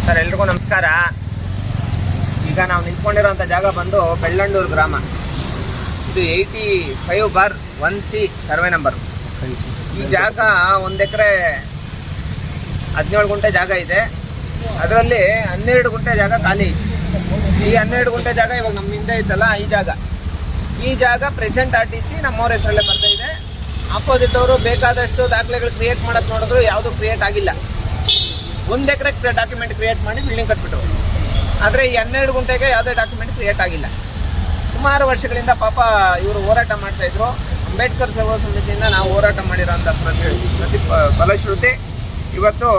Sir ಎಲ್ರಿಗೂ ನಮಸ್ಕಾರ. ಈಗ ನಾವು ನಿಂತ್ಕೊಂಡಿರೋಂಥ ಜಾಗ ಬಂದು ಬೆಳ್ಳಂಡೂರು ಗ್ರಾಮ. ಇದು 85/1C ಸರ್ವೆ ನಂಬರ್. ಈ ಜಾಗ 1 ಎಕರೆ 17 ಗುಂಟೆ ಜಾಗ ಇದೆ. ಅದರಲ್ಲಿ 12 ಗುಂಟೆ ಜಾಗ ಖಾಲಿ ಇದೆ. ಈ 12 ಗುಂಟೆ ಜಾಗ ಇವಾಗ ನಮ್ಮ ಹಿಂದೆ ಇದ್ದಲ್ಲ ಈ ಜಾಗ ಪ್ರೆಸೆಂಟ್ RTC ನಮ್ಮವ್ರ ಹೆಸರಲ್ಲೇ ಬರ್ತಾ ಇದೆ. ಆಪೋಸಿಟ್ ಅವರು ಬೇಕಾದಷ್ಟು ದಾಖಲೆಗಳು ಕ್ರಿಯೇಟ್ ಮಾಡೋದು ನೋಡಿದ್ರು ಯಾವುದೂ ಕ್ರಿಯೇಟ್ ಆಗಿಲ್ಲ. 1 ಎಕರೆ ಡಾಕ್ಯುಮೆಂಟ್ ಕ್ರಿಯೇಟ್ ಮಾಡಿ ಬಿಲ್ಡಿಂಗ್ ಕಟ್ಬಿಟ್ಟು, ಆದರೆ ಈ 12 ಗುಂಟೆಗೆ ಯಾವುದೇ ಡಾಕ್ಯುಮೆಂಟ್ ಕ್ರಿಯೇಟ್ ಆಗಿಲ್ಲ. ಸುಮಾರು ವರ್ಷಗಳಿಂದ ಪಾಪ ಇವರು ಹೋರಾಟ ಮಾಡ್ತಾಯಿದ್ರು. ಅಂಬೇಡ್ಕರ್ ಸೇವಾ ಸಮಿತಿಯಿಂದ ನಾವು ಹೋರಾಟ ಮಾಡಿರೋಂಥ ಪ್ರತಿ ಫಲಶ್ರುತಿ ಇವತ್ತು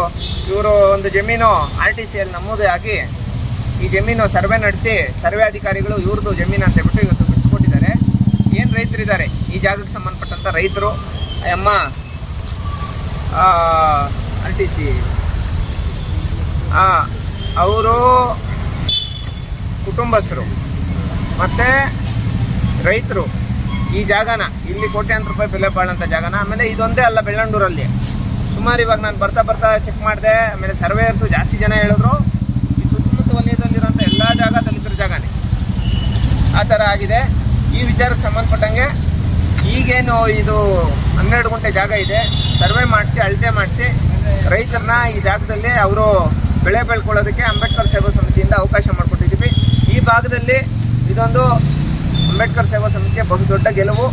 ಇವರು ಒಂದು ಜಮೀನು RTCಯಲ್ಲಿ ನಮೂದೇ ಆಗಿ ಈ ಜಮೀನು ಸರ್ವೆ ನಡೆಸಿ ಸರ್ವೆ ಅಧಿಕಾರಿಗಳು ಇವ್ರದ್ದು ಜಮೀನು ಅಂತ ಹೇಳ್ಬಿಟ್ಟು ಇವತ್ತು ಬಿಡಿಸ್ಕೊಟ್ಟಿದ್ದಾರೆ. ಏನು ರೈತರಿದ್ದಾರೆ ಈ ಜಾಗಕ್ಕೆ ಸಂಬಂಧಪಟ್ಟಂಥ ರೈತರು, ಅಮ್ಮ RTC ಅವರು ಕುಟುಂಬಸ್ಥರು ಮತ್ತು ರೈತರು ಈ ಜಾಗನ ಇಲ್ಲಿ ಕೋಟ್ಯಾಂತರ ರೂಪಾಯಿ ಬೆಲೆ ಬಾಳಂಥ ಜಾಗನ. ಆಮೇಲೆ ಇದೊಂದೇ ಅಲ್ಲ, ಬೆಳ್ಳಂಡೂರಲ್ಲಿ ಸುಮಾರು ಇವಾಗ ನಾನು ಬರ್ತಾ ಚೆಕ್ ಮಾಡಿದೆ. ಆಮೇಲೆ ಸರ್ವೇಯರ್ಸು ಜಾಸ್ತಿ ಜನ ಹೇಳಿದ್ರು ಈ ಸುತ್ತಮುತ್ತ ವಲಯದಲ್ಲಿರೋಂಥ ಎಲ್ಲ ಜಾಗ ದಲಿತರ ಜಾಗನೇ ಆ ಥರ ಆಗಿದೆ. ಈ ವಿಚಾರಕ್ಕೆ ಸಂಬಂಧಪಟ್ಟಂಗೆ ಈಗೇನು ಇದು 12 ಗುಂಟೆ ಜಾಗ ಇದೆ, ಸರ್ವೆ ಮಾಡಿಸಿ ಅಳತೆ ಮಾಡಿಸಿ ರೈತರನ್ನ ಈ ಜಾಗದಲ್ಲಿ ಅವರು ಬೆಳೆ ಬೆಳ್ಕೊಳ್ಳೋದಕ್ಕೆ ಅಂಬೇಡ್ಕರ್ ಸೇವಾ ಸಮಿತಿಯಿಂದ ಅವಕಾಶ ಮಾಡಿಕೊಟ್ಟಿದ್ದೀವಿ. ಈ ಭಾಗದಲ್ಲಿ ಇದೊಂದು ಅಂಬೇಡ್ಕರ್ ಸೇವಾ ಸಮಿತಿಯ ಬಹುದೊಡ್ಡ ಗೆಲುವು.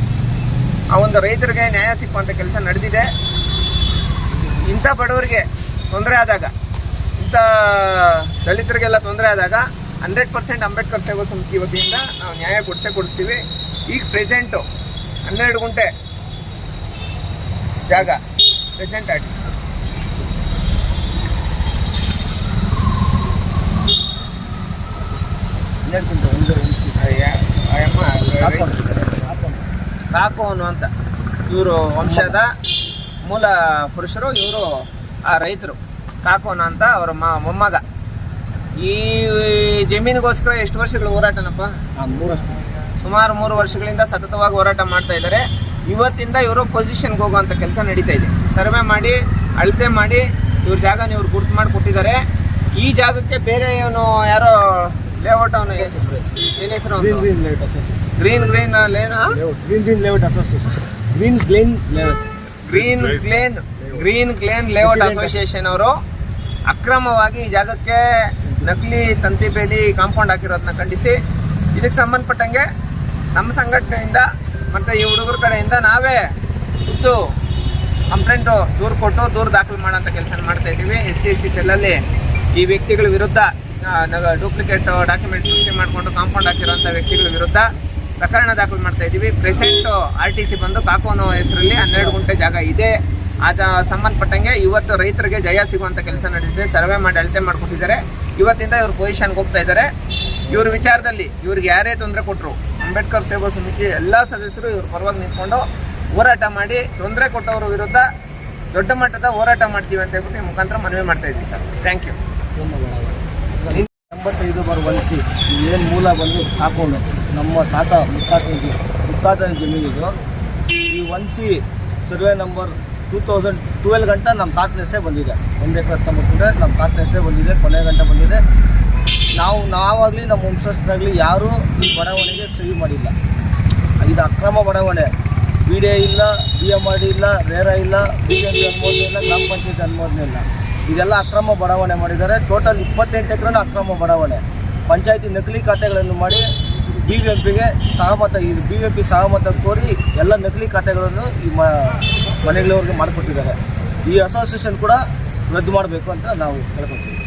ಆ ಒಂದು ರೈತರಿಗೆ ನ್ಯಾಯ ಸಿಕ್ಕುವಂಥ ಕೆಲಸ ನಡೆದಿದೆ. ಇಂಥ ಬಡವರಿಗೆ ತೊಂದರೆ ಆದಾಗ, ಇಂಥ ದಲಿತರಿಗೆಲ್ಲ ತೊಂದರೆ ಆದಾಗ 100% ಅಂಬೇಡ್ಕರ್ ಸೇವಾ ಸಮಿತಿ ವತಿಯಿಂದ ನಾವು ನ್ಯಾಯ ಕೊಡಿಸ್ತೀವಿ. ಈಗ ಪ್ರೆಸೆಂಟು 12 ಗುಂಟೆ ಜಾಗ ಪ್ರೆಸೆಂಟ್ ಆಗಿ ಕಾಕು ಅನ್ನುವಂಥ ಇವರು ವಂಶದ ಮೂಲ ಪುರುಷರು, ಇವರು ಆ ರೈತರು ಕಾಕು ಅನ್ನೋಂಥ ಅವರ ಮೊಮ್ಮಗ. ಈ ಜಮೀನಿಗೋಸ್ಕರ ಎಷ್ಟು ವರ್ಷಗಳು ಹೋರಾಟನಪ್ಪ? 3 ವರ್ಷ, ಸುಮಾರು 3 ವರ್ಷಗಳಿಂದ ಸತತವಾಗಿ ಹೋರಾಟ ಮಾಡ್ತಾ ಇದ್ದಾರೆ. ಇವತ್ತಿಂದ ಇವರು ಪೊಸಿಷನ್ಗೆ ಹೋಗುವಂಥ ಕೆಲಸ ನಡೀತಾ ಇದೆ. ಸರ್ವೆ ಮಾಡಿ ಅಳತೆ ಮಾಡಿ ಇವ್ರ ಜಾಗನ ಇವ್ರು ಗುರ್ತು ಮಾಡಿ ಕೊಟ್ಟಿದ್ದಾರೆ. ಈ ಜಾಗಕ್ಕೆ ಬೇರೆ ಇವನು ಯಾರೋ ಲೇಔಟ್ ಅವನು ಏನು ಹೆಸರು? ಗ್ರೀನ್ ಗ್ಲೇನ್ ಲೇಔಟ್ ಅಸೋಸಿಯೇಷನ್ ಅವರು ಅಕ್ರಮವಾಗಿ ಈ ಜಾಗಕ್ಕೆ ನಕಲಿ ತಂತಿ ಬೇಲಿ ಕಾಂಪೌಂಡ್ ಹಾಕಿರೋದನ್ನ ಖಂಡಿಸಿ ಇದಕ್ಕೆ ಸಂಬಂಧಪಟ್ಟಂಗೆ ನಮ್ಮ ಸಂಘಟನೆಯಿಂದ ಮತ್ತು ಈ ಹುಡುಗರ ಕಡೆಯಿಂದ ನಾವೇ ಖುದ್ದು ಕಂಪ್ಲೇಂಟು ದೂರು ದಾಖಲು ಮಾಡೋಂಥ ಕೆಲಸ ಮಾಡ್ತಾ ಇದ್ದೀವಿ. SC/ST ಸೆಲ್ಲಲ್ಲಿ ಈ ವ್ಯಕ್ತಿಗಳ ವಿರುದ್ಧ ಡೂಪ್ಲಿಕೇಟ್ ಡಾಕ್ಯುಮೆಂಟ್ ಸೃಷ್ಟಿ ಮಾಡಿಕೊಂಡು ಕಾಂಪೌಂಡ್ ಹಾಕಿರೋಂಥ ವ್ಯಕ್ತಿಗಳ ವಿರುದ್ಧ ಪ್ರಕರಣ ದಾಖಲು ಮಾಡ್ತಾ ಇದ್ದೀವಿ. ಪ್ರೆಸೆಂಟು RTC ಬಂದು ಕಾಕೋನೋ ಹೆಸರಲ್ಲಿ 12 ಗುಂಟೆ ಜಾಗ ಇದೆ. ಅದ ಸಂಬಂಧಪಟ್ಟಂಗೆ ಇವತ್ತು ರೈತರಿಗೆ ಜಯ ಸಿಗುವಂಥ ಕೆಲಸ ನಡೆದಿದೆ. ಸರ್ವೆ ಮಾಡಿ ಅಳತೆ ಮಾಡಿಕೊಟ್ಟಿದ್ದಾರೆ. ಇವತ್ತಿಂದ ಇವರು ಪೊಸಿಷನ್ಗೆ ಹೋಗ್ತಾ ಇದ್ದಾರೆ. ಇವ್ರ ವಿಚಾರದಲ್ಲಿ ಇವ್ರಿಗೆ ಯಾರೇ ತೊಂದರೆ ಕೊಟ್ಟರು ಅಂಬೇಡ್ಕರ್ ಸೇವಾ ಸಮಿತಿ ಎಲ್ಲ ಸದಸ್ಯರು ಇವ್ರ ಪರವಾಗಿ ನಿಂತ್ಕೊಂಡು ಹೋರಾಟ ಮಾಡಿ ತೊಂದರೆ ಕೊಟ್ಟವ್ರ ವಿರುದ್ಧ ದೊಡ್ಡ ಮಟ್ಟದ ಹೋರಾಟ ಮಾಡ್ತೀವಿ ಅಂತ ಹೇಳ್ಬಿಟ್ಟು ಈ ಮುಖಾಂತರ ಮನವಿ ಮಾಡ್ತಾ ಇದ್ದೀವಿ ಸರ್. Thank you. 85/1C ಏನು ಮೂಲ ಬಂದು ಹಾಕೊಂಡು ನಮ್ಮ ಮುತ್ತಾತನ ಜಮೀನಿದು. ಈ 1C ಸರ್ವೆ ನಂಬರ್ 2012 ಗಂಟ ನಮ್ಮ ತಾತನ ಹೆಸರೇ ಬಂದಿದೆ. 1 ಎಕರೆ 19 ಗುಂಟೆ ನಮ್ಮ ತಾತನ ಹೆಸರೇ ಬಂದಿದೆ. ಕೊನೆ ಗಂಟ ಬಂದಿದೆ. ನಾವಾಗಲಿ ನಮ್ಮ ವಂಶಸ್ಥರಾಗಲಿ ಯಾರೂ ಈ ಬಡಾವಣೆಗೆ ಸಹಿ ಮಾಡಿಲ್ಲ. ಇದು ಅಕ್ರಮ ಬಡಾವಣೆ. BDA ಇಲ್ಲ, BMRD ಇಲ್ಲ, ರೇರಾ ಇಲ್ಲ, BMP ಅನುಮೋದನೆ ಇಲ್ಲ, ಗ್ರಾಮ ಪಂಚಾಯತ್ ಅನುಮೋದನೆ ಇಲ್ಲ. ಇದೆಲ್ಲ ಅಕ್ರಮ ಬಡಾವಣೆ ಮಾಡಿದ್ದಾರೆ. ಟೋಟಲ್ 28 ಎಕರೆನೂ ಅಕ್ರಮ ಬಡಾವಣೆ. ಪಂಚಾಯತಿ ನಕಲಿ ಖಾತೆಗಳನ್ನು ಮಾಡಿ BBMPಗೆ BBMP ಸಹಮತ ಕೋರಿ ಎಲ್ಲ ನಕಲಿ ಖಾತೆಗಳನ್ನು ಈ ಮನೆಗಳವ್ರಿಗೆ ಮಾಡಿಕೊಟ್ಟಿದ್ದಾರೆ. ಈ ಅಸೋಸಿಯೇಷನ್ ಕೂಡ ರದ್ದು ಮಾಡಬೇಕು ಅಂತ ನಾವು ಕೇಳ್ಕೊತೀವಿ.